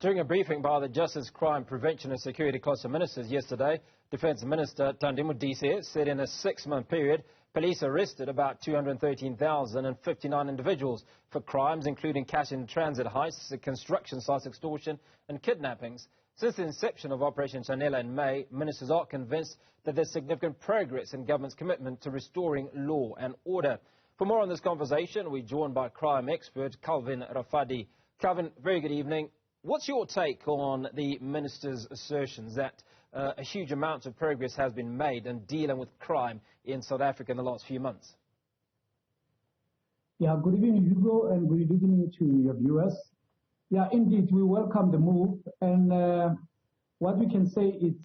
During a briefing by the Justice, Crime Prevention and Security Cluster Ministers yesterday, Defence Minister Thandile Modise said in a 6-month period, police arrested about 213,059 individuals for crimes including cash-in-transit heists, construction site extortion and kidnappings. Since the inception of Operation Shanela in May, ministers are convinced that there's significant progress in government's commitment to restoring law and order. For more on this conversation, we're joined by crime expert Calvin Rafadi. Calvin, very good evening. What's your take on the minister's assertions that a huge amount of progress has been made in dealing with crime in South Africa in the last few months? Yeah, good evening, Hugo, and good evening to your viewers. Yeah, indeed, we welcome the move, and what we can say is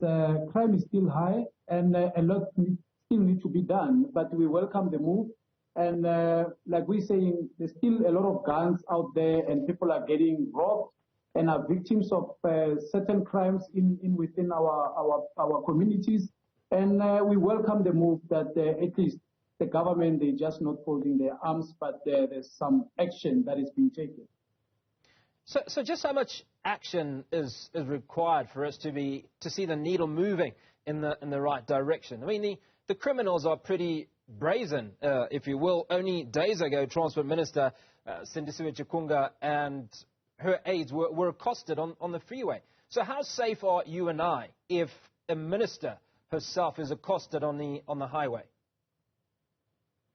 crime is still high, and a lot still need to be done, but we welcome the move. And like we're saying, there's still a lot of guns out there, and people are getting robbed and are victims of certain crimes within our communities. And we welcome the move that at least the government, they're just not folding their arms, but there's some action that is being taken. So just how much action is required for us to see the needle moving in the right direction? I mean, the criminals are pretty brazen, if you will. Only days ago, Transport Minister Sindisiwe Chikunga and her aides were accosted on the freeway. So how safe are you and I if a minister herself is accosted on the highway?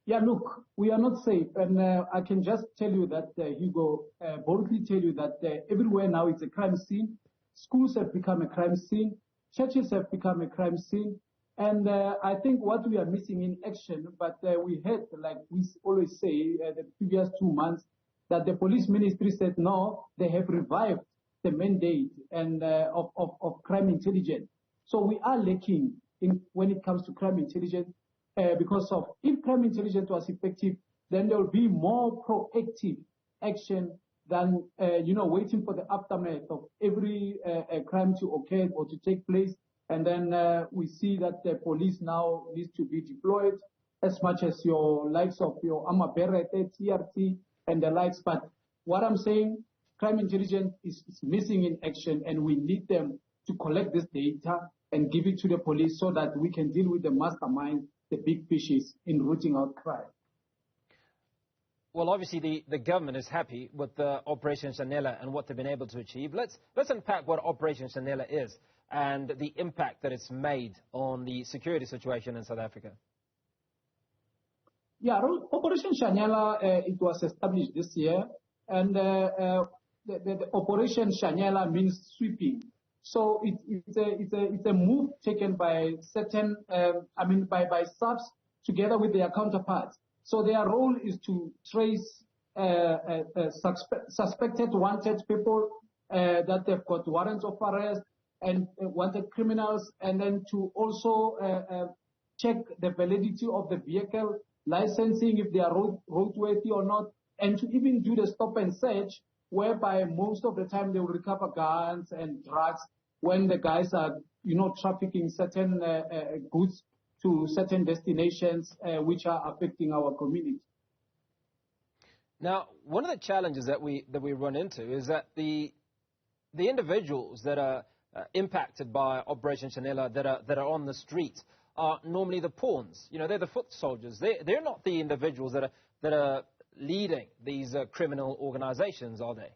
Yeah, look, we are not safe. And I can just tell you that, Hugo, boldly tell you that everywhere now it's a crime scene. Schools have become a crime scene. Churches have become a crime scene. And I think what we are missing in action, but we had, like we always say, the previous 2 months, that the police ministry said no, they have revived the mandate and of crime intelligence. So we are lacking when it comes to crime intelligence because of if crime intelligence was effective, then there will be more proactive action than waiting for the aftermath of every crime to occur or to take place. And then we see that the police now needs to be deployed as much as your likes of your Amabere, TRT, and the likes. But what I'm saying, crime intelligence is missing in action, and we need them to collect this data and give it to the police so that we can deal with the mastermind, the big fishes in rooting out crime. Well, obviously the government is happy with the Operation Shanela and what they've been able to achieve. Let's unpack what Operation Shanela is and the impact that it's made on the security situation in South Africa. Yeah, Operation Shanela, it was established this year, and the Operation Shanela means sweeping. So it's a move taken by certain, by SAPs together with their counterparts. So their role is to trace suspected, wanted people that they've got warrants of arrest and wanted criminals, and then to also check the validity of the vehicle, licensing if they are roadworthy or not, and to even do the stop and search, whereby most of the time they will recover guns and drugs when the guys are, trafficking certain goods to certain destinations which are affecting our community. Now, one of the challenges that we run into is that the individuals that are impacted by Operation Shanela that are on the street are normally the pawns. They're the foot soldiers. They're not the individuals that are leading these criminal organizations, are they?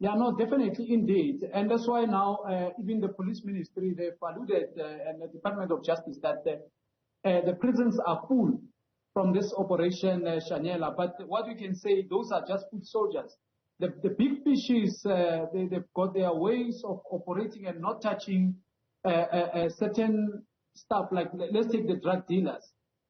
Yeah, no, definitely, indeed. And that's why now even the police ministry, they've alluded, and the Department of Justice, that the prisons are full from this Operation Shanela. But what we can say, those are just foot soldiers. The big fishes, they've got their ways of operating and not touching certain stuff. Like, let's take the drug dealers.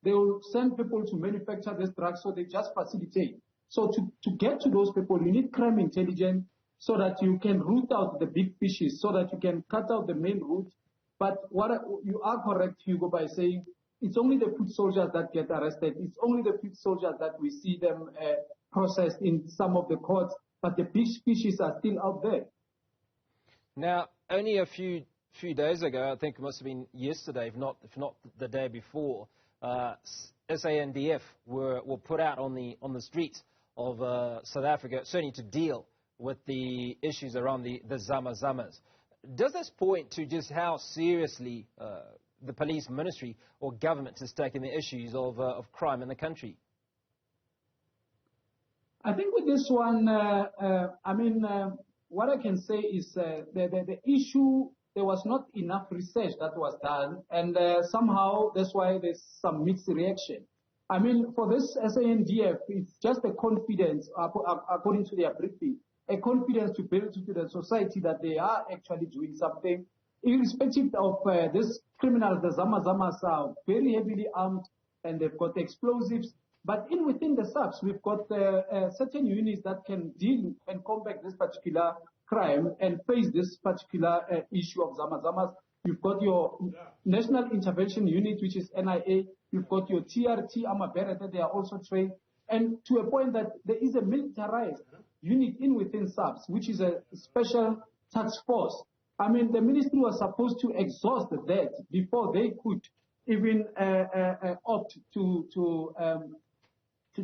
They will send people to manufacture this drug, so they just facilitate. So to get to those people, you need crime intelligence so that you can root out the big fishes, so that you can cut out the main route. But you are correct, Hugo, by saying it's only the foot soldiers that get arrested. It's only the foot soldiers that we see them processed in some of the courts, but the big fishes are still out there. Now, only a few days ago, I think it must have been yesterday, if not the day before, SANDF were put out on the streets of South Africa, certainly to deal with the issues around the Zama-Zamas. Does this point to just how seriously the police ministry or government is taking the issues of crime in the country? I think with this one, what I can say is the issue, there was not enough research that was done, and somehow that's why there's some mixed reaction. I mean, for this SANDF, it's just a confidence, according to their briefing, a confidence to build to the society that they are actually doing something, irrespective of this criminals. The Zama-Zamas are very heavily armed, and they've got explosives. But within the subs, we've got certain units that can deal and combat this particular crime and face this particular issue of Zama-Zamas. You've got your National Intervention Unit, which is NIA. You've got your TRT, Amaberet, they are also trained. And to a point that there is a militarized unit within subs, which is a special task force. I mean, the ministry was supposed to exhaust that before they could even opt to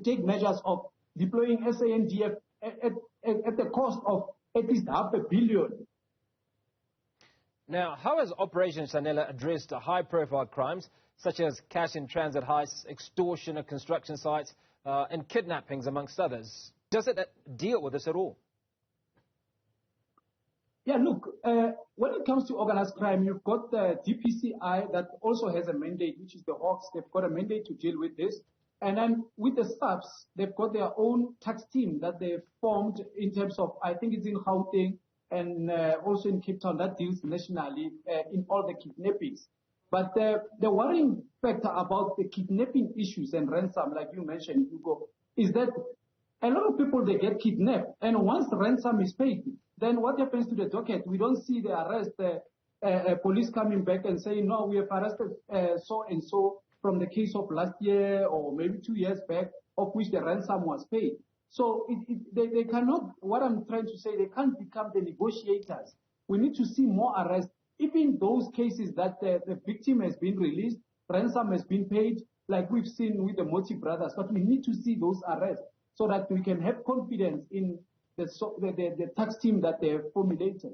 take measures of deploying SANDF at the cost of at least $500 million. Now, how has Operation Shanela addressed high-profile crimes such as cash-in-transit heists, extortion of construction sites, and kidnappings, amongst others? Does it deal with this at all? Yeah, look, when it comes to organized crime, you've got the DPCI that also has a mandate, which is the Hawks. They've got a mandate to deal with this. And then with the subs, they've got their own tax team that they've formed in terms of, I think it's in Gauteng and also in Cape Town, that deals nationally in all the kidnappings. But the worrying factor about the kidnapping issues and ransom, like you mentioned, Hugo, is that a lot of people, they get kidnapped. And once the ransom is paid, then what happens to the docket? We don't see the arrest, police coming back and saying, no, we have arrested so-and-so from the case of last year or maybe 2 years back, of which the ransom was paid. So they cannot, what I'm trying to say, they can't become the negotiators. We need to see more arrests. Even those cases that the victim has been released, ransom has been paid, like we've seen with the Moti brothers, but we need to see those arrests so that we can have confidence in the tax team that they have formulated.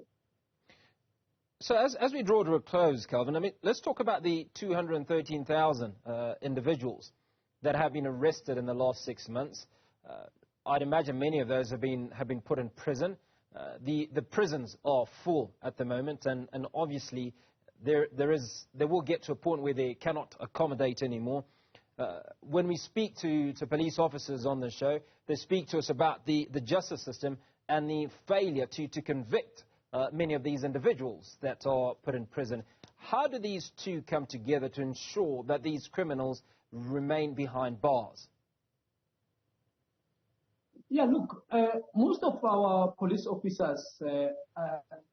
So as we draw to a close, Calvin, I mean, let's talk about the 213,000 individuals that have been arrested in the last 6 months. I'd imagine many of those have been put in prison. The prisons are full at the moment, and obviously there will get to a point where they cannot accommodate anymore. When we speak to police officers on the show, they speak to us about the justice system and the failure to convict many of these individuals that are put in prison. How do these two come together to ensure that these criminals remain behind bars? Yeah, look, most of our police officers, when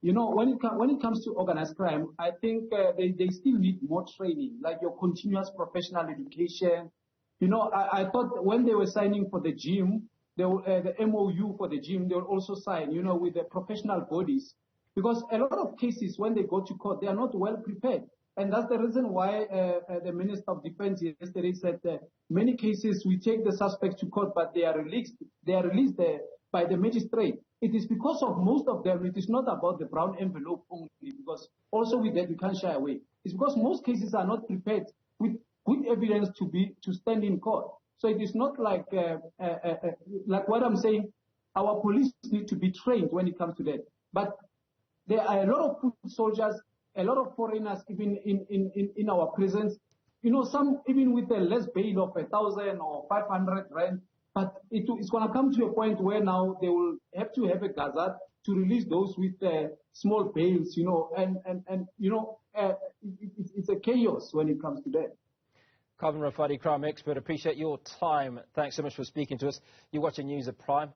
it comes to organized crime, I think they still need more training, like your continuous professional education. I thought when they were signing for the gym, the MOU for the gym, they will also sign, with the professional bodies. Because a lot of cases, when they go to court, they are not well prepared. And that's the reason why the Minister of Defense yesterday said that many cases we take the suspects to court, but they are released by the magistrate. It is because of most of them, it is not about the brown envelope only, because also with that we can't shy away. It's because most cases are not prepared with good evidence to stand in court. So it is not like what I'm saying, our police need to be trained when it comes to that. But there are a lot of foot soldiers, a lot of foreigners even in our prisons. Some even with a less bail of 1,000 or 500 rand. But it's going to come to a point where now they will have to have a gazette to release those with small bails, it's a chaos when it comes to that. Calvin Rafadi, crime expert, appreciate your time. Thanks so much for speaking to us. You're watching News at Prime.